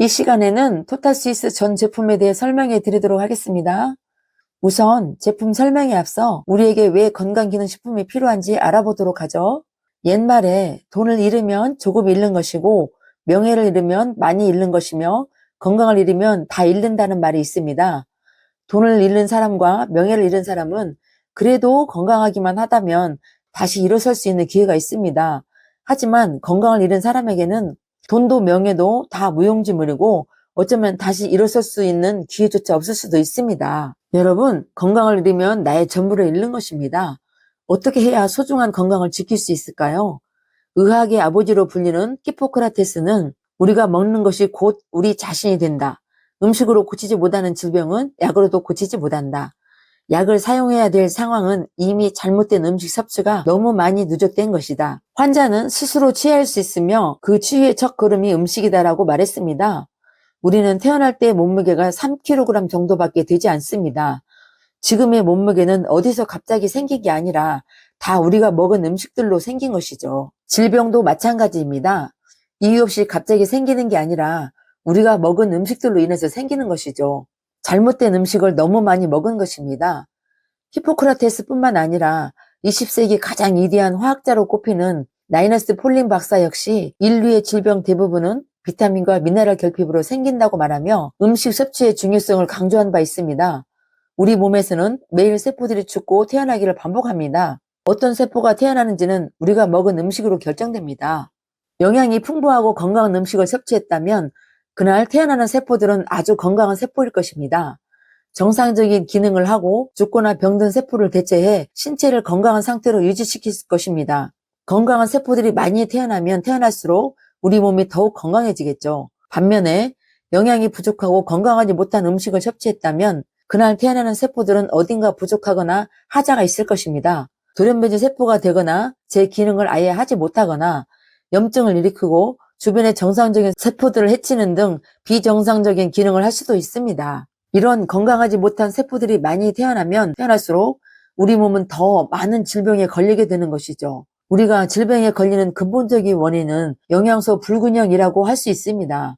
이 시간에는 토탈스위스 전 제품에 대해 설명해 드리도록 하겠습니다. 우선 제품 설명에 앞서 우리에게 왜 건강기능식품이 필요한지 알아보도록 하죠. 옛말에 돈을 잃으면 조금 잃는 것이고 명예를 잃으면 많이 잃는 것이며 건강을 잃으면 다 잃는다는 말이 있습니다. 돈을 잃는 사람과 명예를 잃은 사람은 그래도 건강하기만 하다면 다시 일어설 수 있는 기회가 있습니다. 하지만 건강을 잃은 사람에게는 돈도 명예도 다 무용지물이고 어쩌면 다시 일어설 수 있는 기회조차 없을 수도 있습니다. 여러분, 건강을 잃으면 나의 전부를 잃는 것입니다. 어떻게 해야 소중한 건강을 지킬 수 있을까요? 의학의 아버지로 불리는 히포크라테스는 우리가 먹는 것이 곧 우리 자신이 된다. 음식으로 고치지 못하는 질병은 약으로도 고치지 못한다. 약을 사용해야 될 상황은 이미 잘못된 음식 섭취가 너무 많이 누적된 것이다. 환자는 스스로 치유할 수 있으며 그 치유의 첫걸음이 음식이다라고 말했습니다. 우리는 태어날 때 몸무게가 3kg 정도밖에 되지 않습니다. 지금의 몸무게는 어디서 갑자기 생긴 게 아니라 다 우리가 먹은 음식들로 생긴 것이죠. 질병도 마찬가지입니다. 이유 없이 갑자기 생기는 게 아니라 우리가 먹은 음식들로 인해서 생기는 것이죠. 잘못된 음식을 너무 많이 먹은 것입니다. 히포크라테스뿐만 아니라 20세기 가장 위대한 화학자로 꼽히는 라이너스 폴린 박사 역시 인류의 질병 대부분은 비타민과 미네랄 결핍으로 생긴다고 말하며 음식 섭취의 중요성을 강조한 바 있습니다. 우리 몸에서는 매일 세포들이 죽고 태어나기를 반복합니다. 어떤 세포가 태어나는지는 우리가 먹은 음식으로 결정됩니다. 영양이 풍부하고 건강한 음식을 섭취했다면 그날 태어나는 세포들은 아주 건강한 세포일 것입니다. 정상적인 기능을 하고 죽거나 병든 세포를 대체해 신체를 건강한 상태로 유지시킬 것입니다. 건강한 세포들이 많이 태어나면 태어날수록 우리 몸이 더욱 건강해지겠죠. 반면에 영양이 부족하고 건강하지 못한 음식을 섭취했다면 그날 태어나는 세포들은 어딘가 부족하거나 하자가 있을 것입니다. 돌연변이 세포가 되거나 제 기능을 아예 하지 못하거나 염증을 일으키고 주변의 정상적인 세포들을 해치는 등 비정상적인 기능을 할 수도 있습니다. 이런 건강하지 못한 세포들이 많이 태어나면 태어날수록 우리 몸은 더 많은 질병에 걸리게 되는 것이죠. 우리가 질병에 걸리는 근본적인 원인은 영양소 불균형이라고 할 수 있습니다.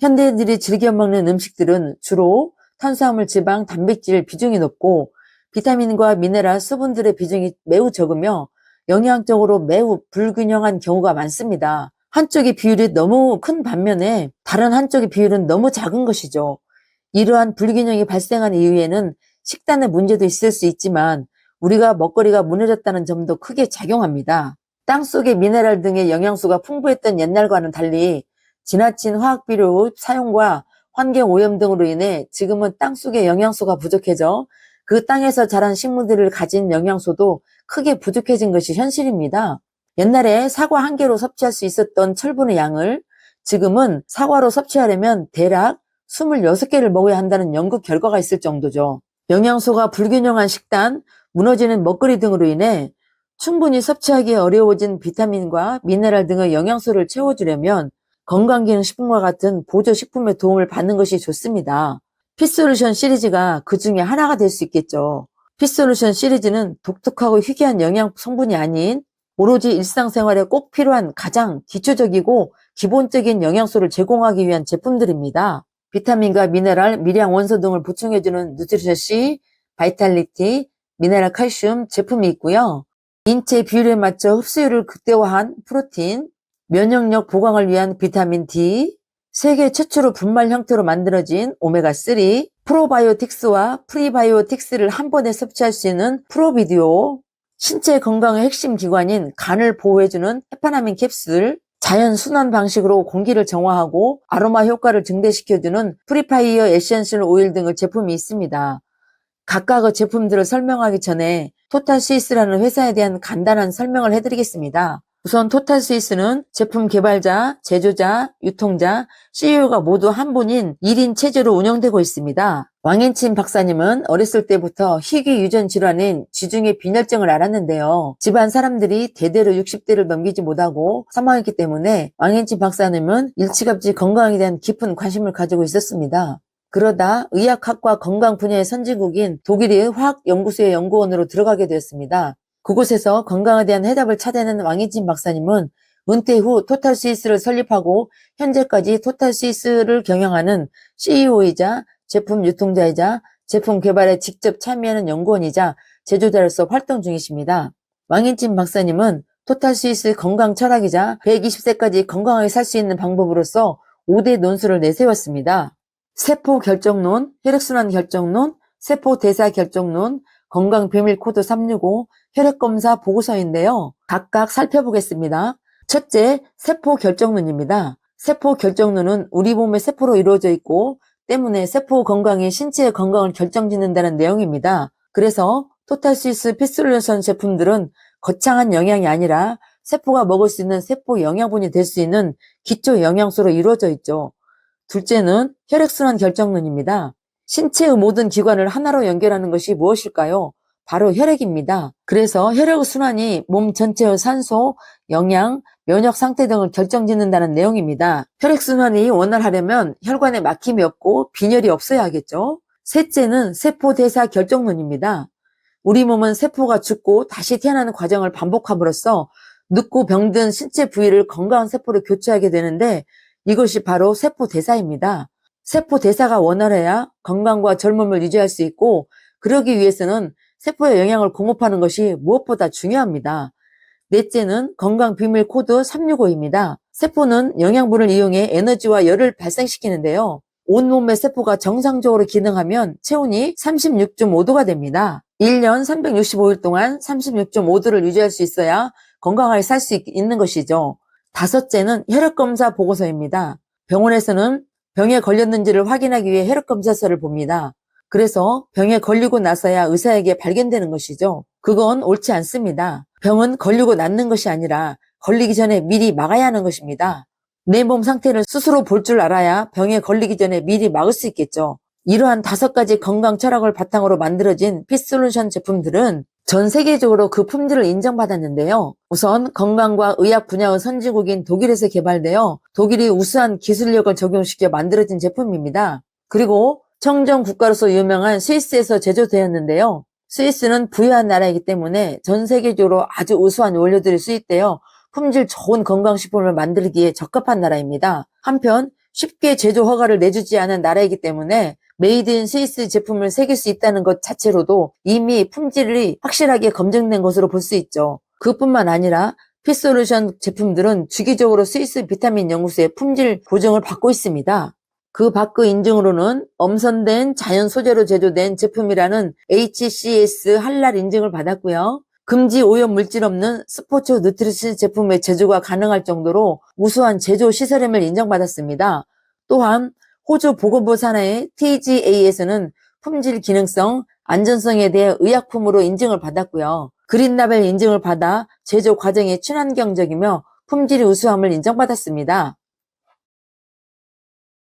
현대인들이 즐겨 먹는 음식들은 주로 탄수화물, 지방, 단백질 비중이 높고 비타민과 미네랄, 수분들의 비중이 매우 적으며 영양적으로 매우 불균형한 경우가 많습니다. 한쪽의 비율이 너무 큰 반면에 다른 한쪽의 비율은 너무 작은 것이죠. 이러한 불균형이 발생한 이유에는 식단의 문제도 있을 수 있지만 우리가 먹거리가 무너졌다는 점도 크게 작용합니다. 땅속의 미네랄 등의 영양소가 풍부했던 옛날과는 달리 지나친 화학비료 사용과 환경오염 등으로 인해 지금은 땅속의 영양소가 부족해져 그 땅에서 자란 식물들을 가진 영양소도 크게 부족해진 것이 현실입니다. 옛날에 사과 한 개로 섭취할 수 있었던 철분의 양을 지금은 사과로 섭취하려면 대략 26개를 먹어야 한다는 연구 결과가 있을 정도죠. 영양소가 불균형한 식단, 무너지는 먹거리 등으로 인해 충분히 섭취하기 어려워진 비타민과 미네랄 등의 영양소를 채워주려면 건강기능식품과 같은 보조식품의 도움을 받는 것이 좋습니다. 피솔루션 시리즈가 그 중에 하나가 될 수 있겠죠. 피솔루션 시리즈는 독특하고 희귀한 영양 성분이 아닌 오로지 일상생활에 꼭 필요한 가장 기초적이고 기본적인 영양소를 제공하기 위한 제품들입니다. 비타민과 미네랄, 미량 원소 등을 보충해주는 누트리션 C, 바이탈리티, 미네랄 칼슘 제품이 있고요. 인체 비율에 맞춰 흡수율을 극대화한 프로틴, 면역력 보강을 위한 비타민 D, 세계 최초로 분말 형태로 만들어진 오메가3, 프로바이오틱스와 프리바이오틱스를 한 번에 섭취할 수 있는 프로비디오, 신체 건강의 핵심 기관인 간을 보호해주는 헤파나민 캡슐, 자연 순환 방식으로 공기를 정화하고 아로마 효과를 증대시켜주는 프리파이어 에센셜 오일 등의 제품이 있습니다. 각각의 제품들을 설명하기 전에 토탈스위스라는 회사에 대한 간단한 설명을 해드리겠습니다. 우선 토탈스위스는 제품 개발자, 제조자, 유통자, CEO가 모두 한 분인 1인 체제로 운영되고 있습니다. 왕인친 박사님은 어렸을 때부터 희귀 유전 질환인 지중해 빈혈증을 앓았는데요. 집안 사람들이 대대로 60대를 넘기지 못하고 사망했기 때문에 왕인친 박사님은 일찌감치 건강에 대한 깊은 관심을 가지고 있었습니다. 그러다 의학학과 건강 분야의 선진국인 독일의 화학연구소의 연구원으로 들어가게 되었습니다. 그곳에서 건강에 대한 해답을 찾아낸 왕인친 박사님은 은퇴 후 토탈 스위스를 설립하고 현재까지 토탈 스위스를 경영하는 CEO이자 제품 유통자이자 제품 개발에 직접 참여하는 연구원이자 제조자로서 활동 중이십니다. 왕인진 박사님은 토탈 스위스 건강 철학이자 120세까지 건강하게 살 수 있는 방법으로서 5대 논술을 내세웠습니다. 세포 결정론, 혈액순환 결정론, 세포 대사 결정론, 건강 비밀 코드 365, 혈액검사 보고서인데요. 각각 살펴보겠습니다. 첫째, 세포 결정론입니다. 세포 결정론은 우리 몸의 세포로 이루어져 있고 때문에 세포 건강이 신체의 건강을 결정짓는다는 내용입니다. 그래서 토탈 스위스 피솔루션 제품들은 거창한 영양이 아니라 세포가 먹을 수 있는 세포 영양분이 될 수 있는 기초 영양소로 이루어져 있죠. 둘째는 혈액순환 결정론입니다. 신체의 모든 기관을 하나로 연결하는 것이 무엇일까요? 바로 혈액입니다. 그래서 혈액의 순환이 몸 전체의 산소, 영양, 면역 상태 등을 결정짓는다는 내용입니다. 혈액순환이 원활하려면 혈관에 막힘이 없고 빈혈이 없어야 하겠죠. 셋째는 세포대사 결정론입니다. 우리 몸은 세포가 죽고 다시 태어나는 과정을 반복함으로써 늙고 병든 신체 부위를 건강한 세포로 교체하게 되는데 이것이 바로 세포대사입니다. 세포대사가 원활해야 건강과 젊음을 유지할 수 있고 그러기 위해서는 세포에 영양을 공급하는 것이 무엇보다 중요합니다. 넷째는 건강 비밀 코드 365입니다. 세포는 영양분을 이용해 에너지와 열을 발생시키는데요. 온몸의 세포가 정상적으로 기능하면 체온이 36.5도가 됩니다. 1년 365일 동안 36.5도를 유지할 수 있어야 건강하게 살 수 있는 것이죠. 다섯째는 혈액검사 보고서입니다. 병원에서는 병에 걸렸는지를 확인하기 위해 혈액검사서를 봅니다. 그래서 병에 걸리고 나서야 의사에게 발견되는 것이죠. 그건 옳지 않습니다. 병은 걸리고 낫는 것이 아니라 걸리기 전에 미리 막아야 하는 것입니다. 내 몸 상태를 스스로 볼 줄 알아야 병에 걸리기 전에 미리 막을 수 있겠죠. 이러한 5가지 건강 철학을 바탕으로 만들어진 피솔루션 제품들은 전 세계적으로 그 품질을 인정받았는데요. 우선 건강과 의학 분야의 선진국인 독일에서 개발되어 독일이 우수한 기술력을 적용시켜 만들어진 제품입니다. 그리고 청정 국가로서 유명한 스위스에서 제조되었는데요. 스위스는 부유한 나라이기 때문에 전 세계적으로 아주 우수한 원료들이 수입되어 품질 좋은 건강식품을 만들기에 적합한 나라입니다. 한편 쉽게 제조 허가를 내주지 않은 나라이기 때문에 메이드 인 스위스 제품을 새길 수 있다는 것 자체로도 이미 품질이 확실하게 검증된 것으로 볼 수 있죠. 그뿐만 아니라 피솔루션 제품들은 주기적으로 스위스 비타민 연구소의 품질 보증을 받고 있습니다. 그 밖의 인증으로는 엄선된 자연 소재로 제조된 제품이라는 HCS 할랄 인증을 받았고요. 금지 오염 물질 없는 스포츠 누트리션 제품의 제조가 가능할 정도로 우수한 제조 시설임을 인정받았습니다. 또한 호주 보건부 산하의 TGA에서는 품질 기능성, 안전성에 대해 의약품으로 인증을 받았고요. 그린라벨 인증을 받아 제조 과정이 친환경적이며 품질이 우수함을 인정받았습니다.